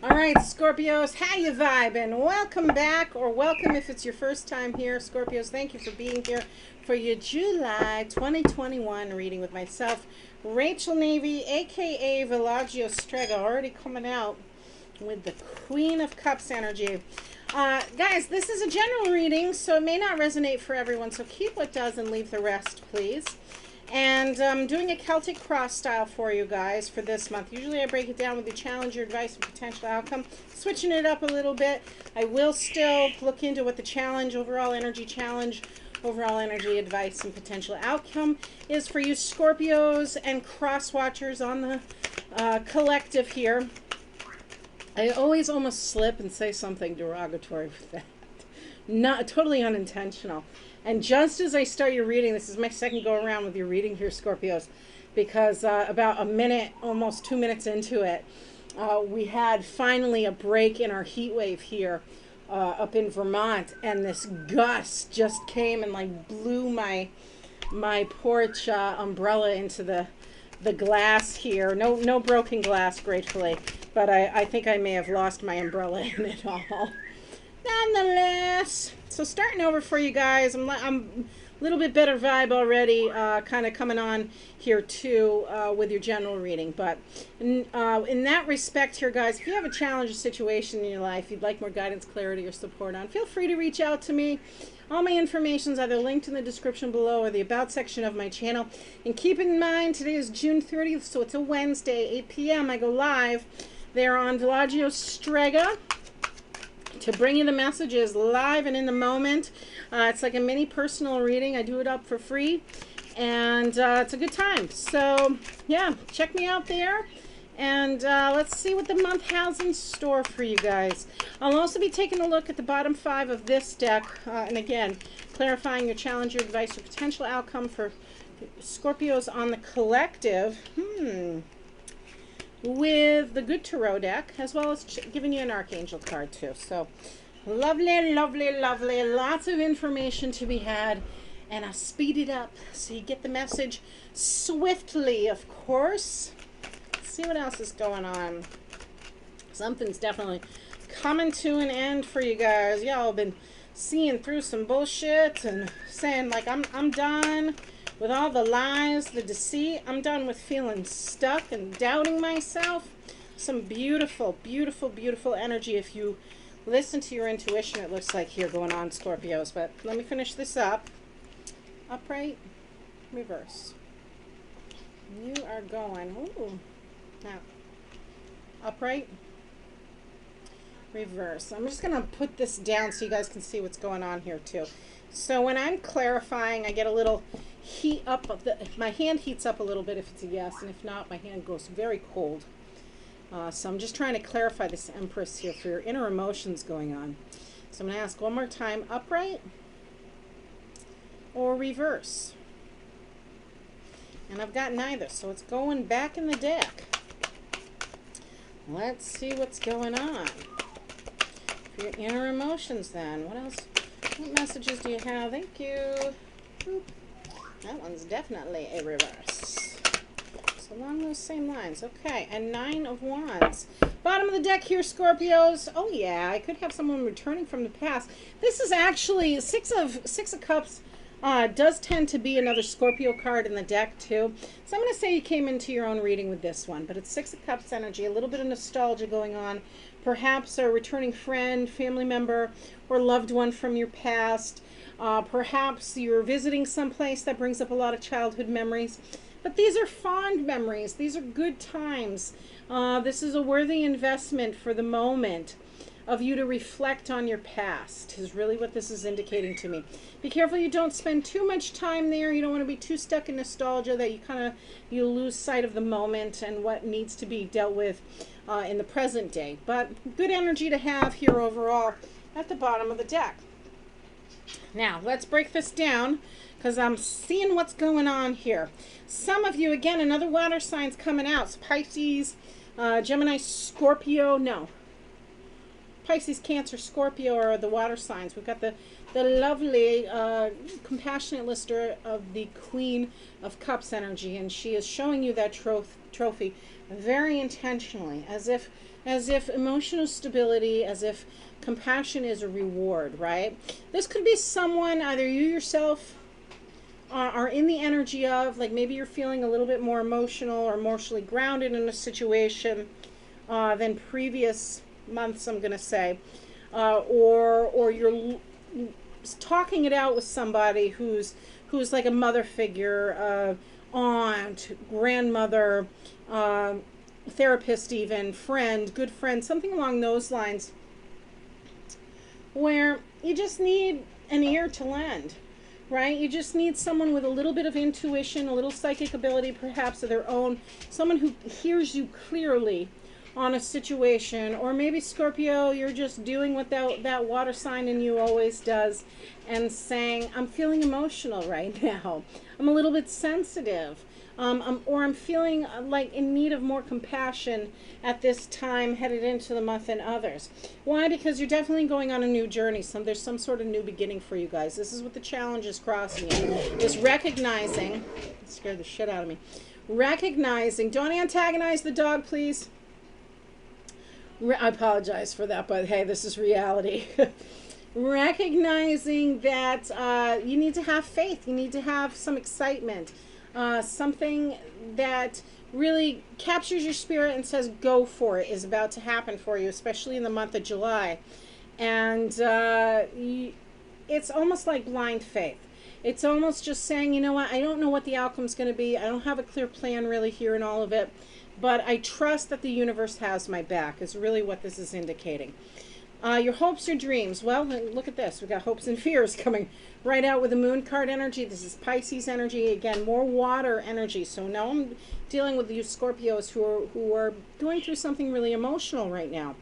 All right, Scorpios, how you vibing? Welcome back, or welcome if it's your first time here. Scorpios, thank you for being here for your July 2021 reading with myself, Rachel Navy, aka Villagio Strega, already coming out with the Queen of Cups energy. Guys, this is a general reading, so it may not resonate for everyone, so keep what does and leave the rest, please. And I'm doing a Celtic cross style for you guys for this month. Usually I break it down with your challenge, your advice, and potential outcome. Switching it up a little bit. I will still look into what the challenge, overall energy, advice, and potential outcome is for you Scorpios and cross watchers on the collective here. I always almost slip and say something derogatory with that. Not totally unintentional. And just as I start your reading, this is my second go around with your reading here, Scorpios, because about a minute, almost 2 minutes into it, we had finally a break in our heat wave here up in Vermont, and this gust just came and like blew my porch umbrella into the glass here. No broken glass, gratefully, but I think I may have lost my umbrella in it all. Nonetheless, so starting over for you guys, I'm a little bit better vibe already, kind of coming on here too with your general reading. But in that respect here, guys, if you have a challenge or situation in your life you'd like more guidance, clarity, or support on, feel free to reach out to me. All my information is either linked in the description below or the About section of my channel. And keep in mind, today is June 30th, so it's a Wednesday, 8 p.m. I go live there on Villagio Strega to bring you the messages live and in the moment. It's like a mini personal reading. I do it up for free, and it's a good time. So yeah, check me out there, and let's see what the month has in store for you guys. I'll also be taking a look at the bottom 5 of this deck, and again, clarifying your challenge, your advice, or potential outcome for Scorpios on the collective. With the Good Tarot deck, as well as giving you an Archangel card too. So lovely, lovely, lovely. Lots of information to be had, and I'll speed it up so you get the message swiftly, of course. Let's see what else is going on. Something's definitely coming to an end for you guys. Y'all have been seeing through some bullshit and saying like I'm done with all the lies, the deceit. I'm done with feeling stuck and doubting myself. Some beautiful, beautiful, beautiful energy if you listen to your intuition, it looks like here going on, Scorpios. But let me finish this up. Upright, reverse. You are going, ooh, now, upright, reverse. I'm just going to put this down so you guys can see what's going on here too. So when I'm clarifying, I get a little heat up of my hand heats up a little bit if it's a yes, and if not, my hand goes very cold. So I'm just trying to clarify this Empress here for your inner emotions going on. So I'm going to ask one more time, upright or reverse? And I've got neither, so it's going back in the deck. Let's see what's going on for your inner emotions then. What else? What messages do you have? Thank you. Boop. That one's definitely a reverse. So along those same lines. Okay, and 9 of Wands. Bottom of the deck here, Scorpios. Oh yeah, I could have someone returning from the past. This is actually Six of Cups. Does tend to be another Scorpio card in the deck too. So I'm going to say you came into your own reading with this one, but it's 6 of Cups energy, a little bit of nostalgia going on. Perhaps a returning friend, family member, or loved one from your past. Perhaps you're visiting someplace that brings up a lot of childhood memories. But these are fond memories. These are good times. This is a worthy investment for the moment of you to reflect on your past is really what this is indicating to me. Be careful you don't spend too much time there. You don't want to be too stuck in nostalgia that you lose sight of the moment and what needs to be dealt with in the present day. But good energy to have here overall at the bottom of the deck. Now, let's break this down because I'm seeing what's going on here. Some of you, again, another water sign's coming out. So Pisces, Gemini, Scorpio, no. Pisces, Cancer, Scorpio are the water signs. We've got the lovely, compassionate lister of the Queen of Cups energy, and she is showing you that trophy very intentionally, as if emotional stability, as if compassion is a reward, right? This could be someone, either you yourself are in the energy of, like maybe you're feeling a little bit more emotional or emotionally grounded in a situation than previous months, I'm going to say, or you're talking it out with somebody who's like a mother figure, aunt, grandmother, therapist, even friend, good friend, something along those lines, where you just need an ear to lend, right? You just need someone with a little bit of intuition, a little psychic ability perhaps of their own, someone who hears you clearly on a situation. Or maybe, Scorpio, you're just doing what that water sign in you always does and saying, I'm feeling emotional right now. I'm a little bit sensitive. Or I'm feeling like in need of more compassion at this time headed into the month than others. Why? Because you're definitely going on a new journey. There's some sort of new beginning for you guys. This is what the challenge is crossing you. Is recognizing, it scared the shit out of me. Recognizing, don't antagonize the dog, please. I apologize for that, but hey, this is reality. Recognizing that you need to have faith. You need to have some excitement. Something that really captures your spirit and says go for it is about to happen for you, especially in the month of July. And it's almost like blind faith. It's almost just saying, you know what, I don't know what the outcome's going to be. I don't have a clear plan really here in all of it, but I trust that the universe has my back is really what this is indicating. Your hopes, your dreams. Well, look at this. We've got hopes and fears coming right out with the moon card energy. This is Pisces energy. Again, more water energy. So now I'm dealing with you Scorpios who are going through something really emotional right now.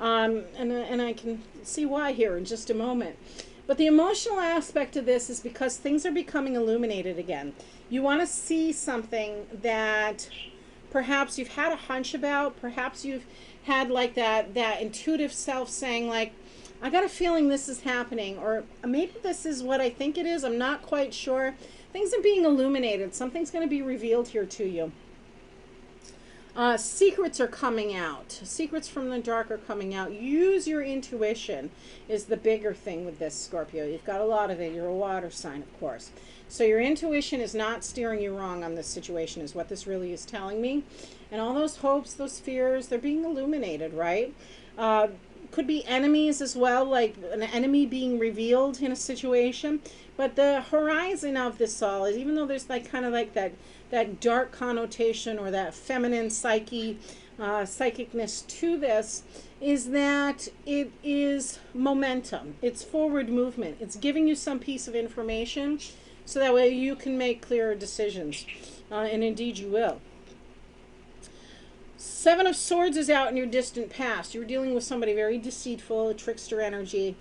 And I can see why here in just a moment. But the emotional aspect of this is because things are becoming illuminated again. You want to see something that perhaps you've had a hunch about. Perhaps you've had like that intuitive self saying like, I got a feeling this is happening, or maybe this is what I think it is. I'm not quite sure. Things are being illuminated. Something's going to be revealed here to you. Secrets are coming out. Secrets from the dark are coming out. Use your intuition is the bigger thing with this, Scorpio. You've got a lot of it. You're a water sign, of course. So your intuition is not steering you wrong on this situation is what this really is telling me. And all those hopes, those fears, they're being illuminated, right? Could be enemies as well, like an enemy being revealed in a situation. But the horizon of this all is, even though there's like kind of like that dark connotation or that feminine psyche, psychicness to this, is that it is momentum. It's forward movement. It's giving you some piece of information so that way you can make clearer decisions. And indeed you will. Seven of Swords is out in your distant past. You were dealing with somebody very deceitful, a trickster energy.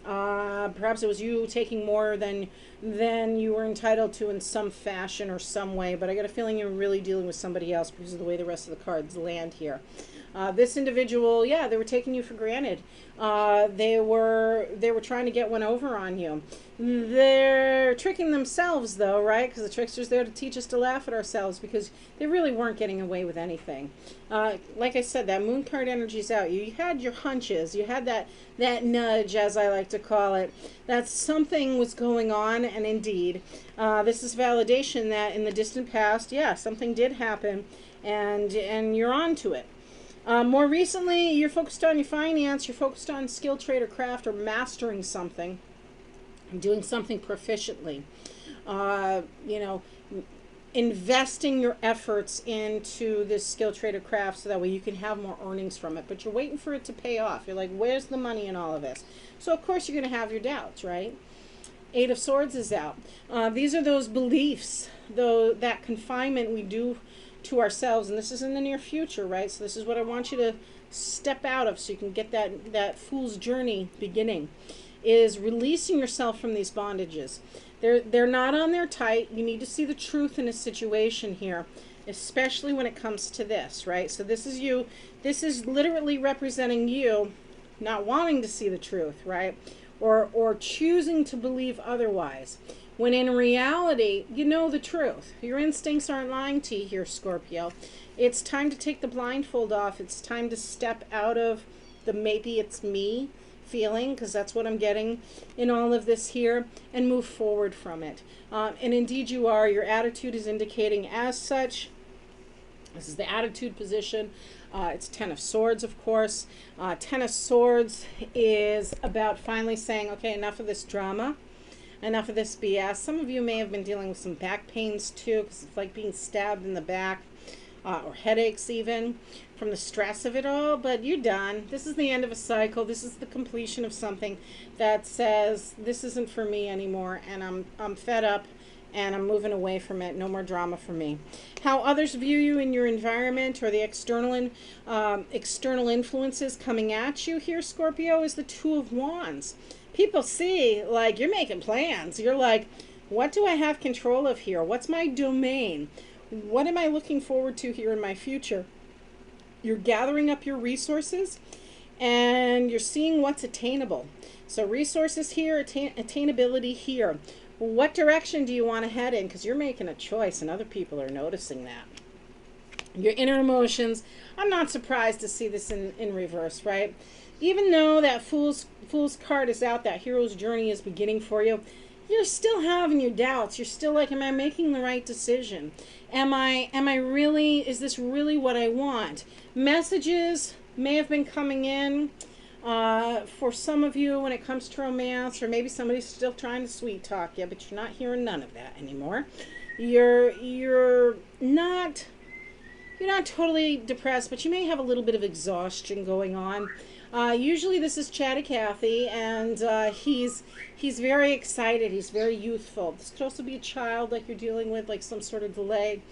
Perhaps it was you taking more than you were entitled to in some fashion or some way, but I got a feeling you're really dealing with somebody else because of the way the rest of the cards land here. This individual, yeah, they were taking you for granted. They were trying to get one over on you. They're tricking themselves, though, right? Because the trickster's there to teach us to laugh at ourselves because they really weren't getting away with anything. Like I said, that moon card energy's out. You had your hunches. You had that nudge, as I like to call it, that something was going on, and indeed, this is validation that in the distant past, yeah, something did happen, and you're on to it. More recently, you're focused on your finance, you're focused on skill, trade, or craft, or mastering something, doing something proficiently. You know, investing your efforts into this skill, trade, or craft so that way you can have more earnings from it. But you're waiting for it to pay off. You're like, where's the money in all of this? So, of course, you're going to have your doubts, right? Eight of Swords is out. These are those beliefs, though, that confinement we do to ourselves, and this is in the near future, right? So this is what I want you to step out of so you can get that fool's journey beginning, is releasing yourself from these bondages. They're not on there tight. You need to see the truth in a situation here, especially when it comes to this, right? So this is you. This is literally representing you not wanting to see the truth, right? Or choosing to believe otherwise. When in reality, you know the truth. Your instincts aren't lying to you here, Scorpio. It's time to take the blindfold off. It's time to step out of the maybe it's me feeling, because that's what I'm getting in all of this here, and move forward from it. And indeed you are. Your attitude is indicating as such. This is the attitude position. It's Ten of Swords, of course. Ten of Swords is about finally saying, okay, enough of this drama. Enough of this BS. Some of you may have been dealing with some back pains too, because it's like being stabbed in the back, or headaches even, from the stress of it all, but you're done. This is the end of a cycle. This is the completion of something that says, this isn't for me anymore, and I'm fed up, and I'm moving away from it. No more drama for me. How others view you in your environment, or the external influences coming at you here, Scorpio, is the Two of Wands. People see, like, you're making plans. You're like, what do I have control of here? What's my domain? What am I looking forward to here in my future? You're gathering up your resources, and you're seeing what's attainable. So resources here, attainability here. What direction do you want to head in? Because you're making a choice, and other people are noticing that. Your inner emotions, I'm not surprised to see this in reverse, right? Even though that Fool's card is out, that hero's journey is beginning for you, you're still having your doubts. You're still like, am I making the right decision? Am I really, is this really what I want? Messages may have been coming in for some of you when it comes to romance, or maybe somebody's still trying to sweet talk you, but you're not hearing none of that anymore. You're not totally depressed, but you may have a little bit of exhaustion going on. Usually this is Chatty Cathy, and he's very excited. He's very youthful. This could also be a child like you're dealing with, like some sort of delay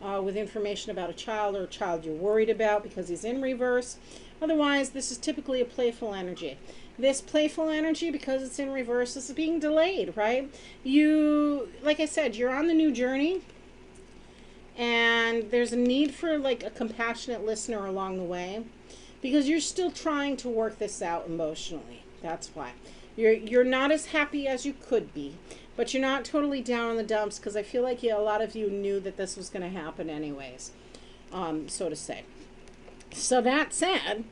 with information about a child, or a child you're worried about because he's in reverse. Otherwise, this is typically a playful energy. This playful energy, because it's in reverse, is being delayed, right? You, like I said, you're on the new journey, and there's a need for like a compassionate listener along the way, because you're still trying to work this out emotionally. That's why. You're not as happy as you could be, but you're not totally down in the dumps, because I feel like a lot of you knew that this was going to happen anyways, so to say. So that said,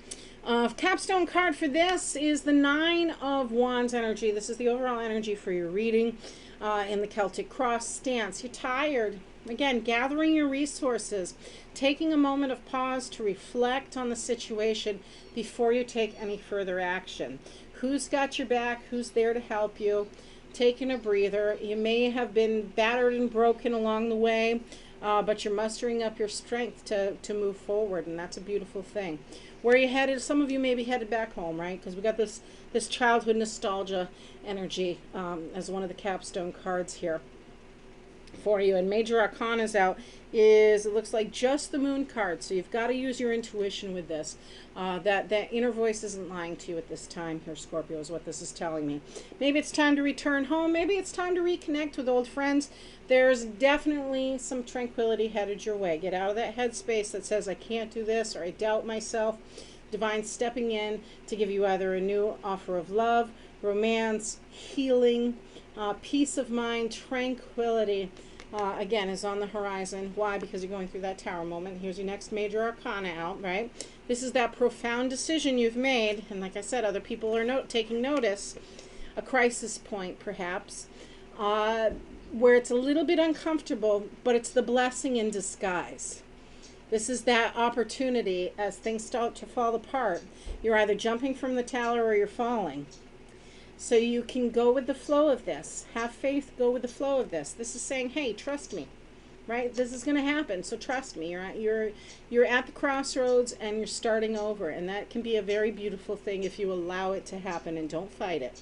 capstone card for this is the Nine of Wands energy. This is the overall energy for your reading in the Celtic Cross stance. You're tired. Again, gathering your resources, taking a moment of pause to reflect on the situation before you take any further action. Who's got your back? Who's there to help you? Taking a breather. You may have been battered and broken along the way, but you're mustering up your strength to move forward, and that's a beautiful thing. Where are you headed? Some of you may be headed back home, right? Because we got this childhood nostalgia energy as one of the capstone cards here for you. And Major Arcana's out is, it looks like, just the Moon card. So you've got to use your intuition with this. That inner voice isn't lying to you at this time here, Scorpio, is what this is telling me. Maybe it's time to return home. Maybe it's time to reconnect with old friends. There's definitely some tranquility headed your way. Get out of that headspace that says, I can't do this, or I doubt myself. Divine stepping in to give you either a new offer of love, romance, healing, peace of mind, tranquility, again, is on the horizon. Why? Because you're going through that tower moment. Here's your next major arcana out, right? This is that profound decision you've made, and like I said, other people are taking notice. A crisis point, perhaps, where it's a little bit uncomfortable, but it's the blessing in disguise. This is that opportunity as things start to fall apart. You're either jumping from the tower or you're falling. So you can go with the flow of this. Have faith, go with the flow of this. This is saying, hey, trust me, right? This is going to happen, so trust me. You're at the crossroads and you're starting over, and that can be a very beautiful thing if you allow it to happen and don't fight it.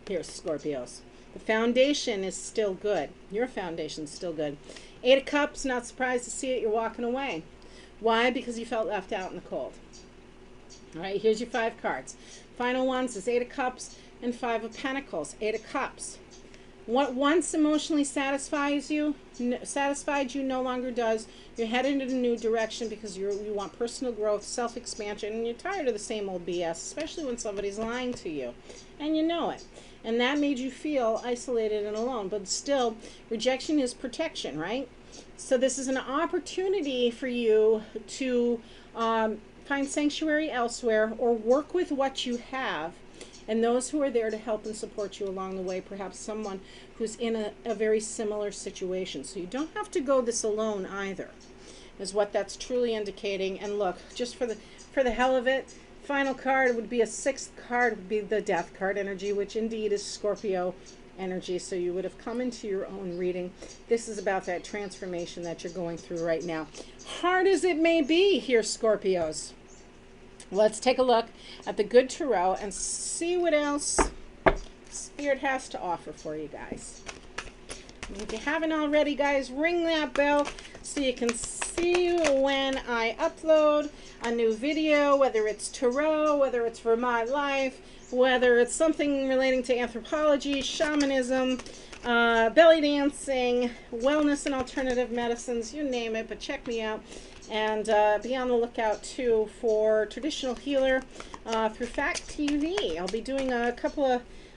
Here, Scorpios. The foundation is still good. Your foundation's still good. Eight of Cups, not surprised to see it. You're walking away. Why? Because you felt left out in the cold. All right, here's your 5 cards. Final ones is Eight of Cups and 5 of Pentacles. Eight of Cups. What once emotionally satisfied you no longer does. You're headed in a new direction because you want personal growth, self-expansion, and you're tired of the same old BS, especially when somebody's lying to you, and you know it. And that made you feel isolated and alone. But still, rejection is protection, right? So this is an opportunity for you to find sanctuary elsewhere or work with what you have and those who are there to help and support you along the way, perhaps someone who's in a very similar situation. So you don't have to go this alone either, is what that's truly indicating. And look, just for the hell of it, final card would be a 6th card, would be the Death card energy, which indeed is Scorpio energy. So you would have come into your own reading. This is about that transformation that you're going through right now. Hard as it may be here, Scorpios. Let's take a look at the Good Tarot and see what else Spirit has to offer for you guys. And if you haven't already, guys, ring that bell so you can see when I upload a new video, whether it's tarot, whether it's for my life, whether it's something relating to anthropology, shamanism, belly dancing, wellness and alternative medicines, you name it, but check me out. And be on the lookout, too, for Traditional Healer through Fact TV. I'll be doing a couple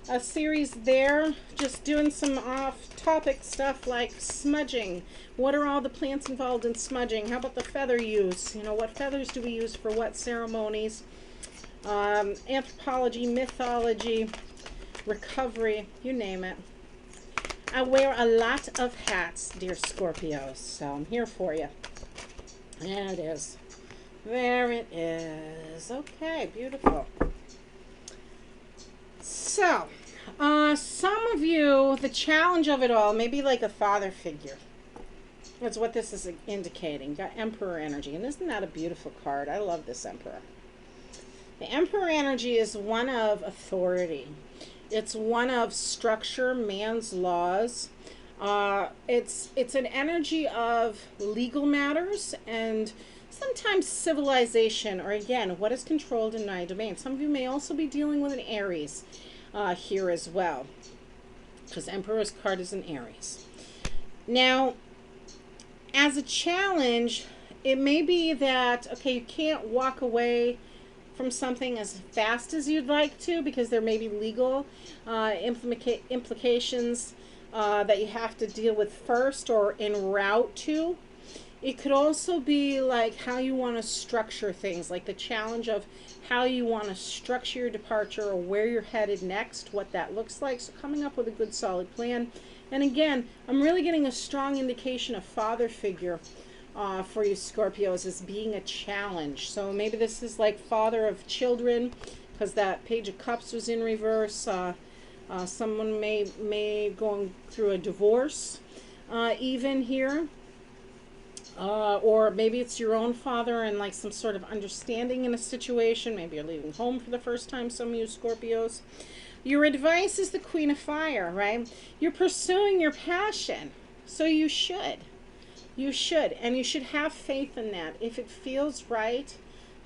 of series there, just doing some off-topic stuff like smudging. What are all the plants involved in smudging? How about the feather use? You know, what feathers do we use for what ceremonies? Anthropology, mythology, recovery, you name it. I wear a lot of hats, dear Scorpios, so I'm here for you. There it is. There it is. Okay, beautiful. So, some of you, the challenge of it all, maybe like a father figure. That's what this is indicating. Got Emperor energy. And isn't that a beautiful card? I love this Emperor. The Emperor energy is one of authority. It's one of structure, man's laws. It's an energy of legal matters and sometimes civilization, or again, what is controlled in my domain. Some of you may also be dealing with an Aries here as well, because Emperor's card is an Aries. Now, as a challenge, it may be that, okay, you can't walk away from something as fast as you'd like to because there may be legal implications that you have to deal with first or en route to. It could also be like how you want to structure things, like the challenge of how you want to structure your departure or where you're headed next, what that looks like. So coming up with a good solid plan. And again, I'm really getting a strong indication of father figure for you Scorpios as being a challenge. So maybe this is like father of children, because that Page of Cups was in reverse. Someone may going through a divorce even here. Or maybe it's your own father and like some sort of understanding in a situation. Maybe you're leaving home for the first time, some of you Scorpios. Your advice is the Queen of Fire, right? You're pursuing your passion, so you should. You should, and you should have faith in that. If it feels right,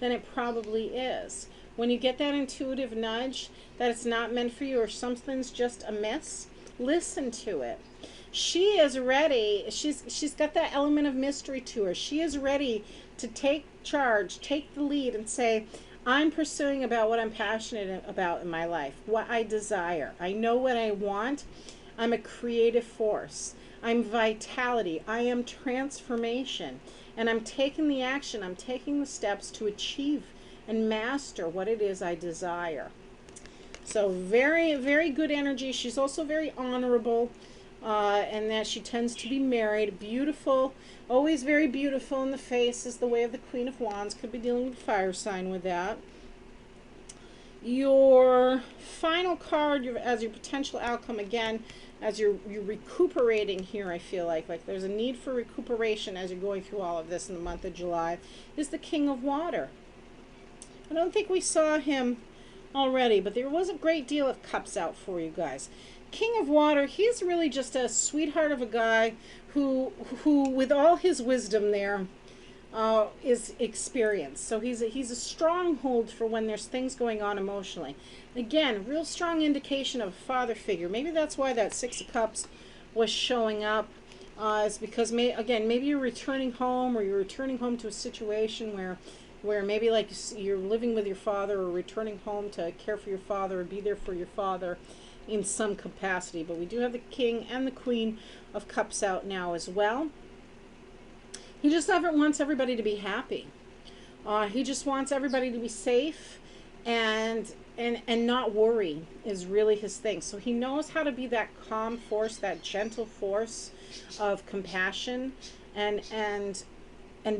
then it probably is. When you get that intuitive nudge that it's not meant for you or something's just amiss, listen to it. She is ready. She's got that element of mystery to her. She is ready to take charge, take the lead, and say, I'm pursuing about what I'm passionate about in my life, what I desire. I know what I want. I'm a creative force. I'm vitality. I am transformation. And I'm taking the action. I'm taking the steps to achieve and master what it is I desire. So very, very good energy. She's also very honorable. And that she tends to be married. Beautiful, always very beautiful in the face is the way of the Queen of Wands. Could be dealing with fire sign with that. Your final card as your potential outcome, again, as you're recuperating here, I feel like there's a need for recuperation as you're going through all of this in the month of July, is the King of Water. I don't think we saw him already, but there was a great deal of cups out for you guys. King of Water, he's really just a sweetheart of a guy who with all his wisdom there, is experience. So he's a stronghold for when there's things going on emotionally. Again, real strong indication of a father figure. Maybe that's why that Six of Cups was showing up. Is because maybe you're returning home, or you're returning home to a situation where maybe like you're living with your father, or returning home to care for your father or be there for your father in some capacity. But we do have the King and the Queen of Cups out now as well. He just wants everybody to be happy. He just wants everybody to be safe and not worry is really his thing. So he knows how to be that calm force, that gentle force of compassion and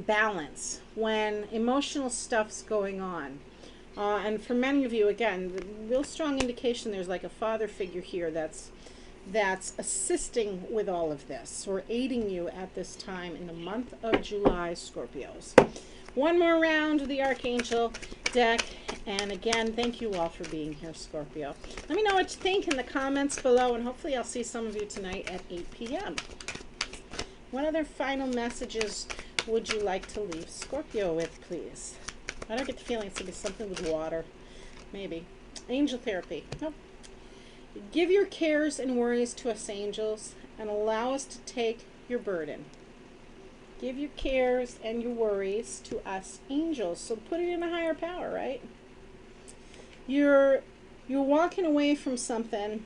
balance when emotional stuff's going on. And for many of you, again, the real strong indication there's like a father figure here that's assisting with all of this, or aiding you at this time in the month of July, Scorpios. One more round of the Archangel deck, and again, thank you all for being here, Scorpio. Let me know what you think in the comments below, and hopefully I'll see some of you tonight at 8 p.m. What other final messages would you like to leave Scorpio with, please? I don't get the feeling it's going to be something with water. Maybe. Angel therapy. Nope. Give your cares and worries to us angels and allow us to take your burden. Give your cares and your worries to us angels. So put it in a higher power, right? You're walking away from something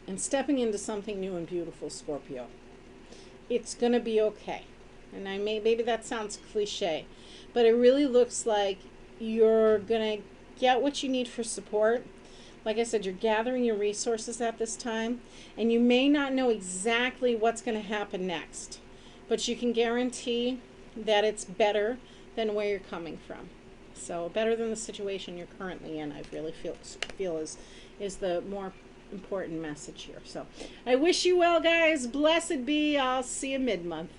and stepping into something new and beautiful, Scorpio. It's going to be okay. And maybe that sounds cliche, but it really looks like you're going to get what you need for support. Like I said, you're gathering your resources at this time, and you may not know exactly what's going to happen next, but you can guarantee that it's better than where you're coming from. So better than the situation you're currently in, I really feel is the more important message here. So I wish you well, guys. Blessed be. I'll see you mid-month.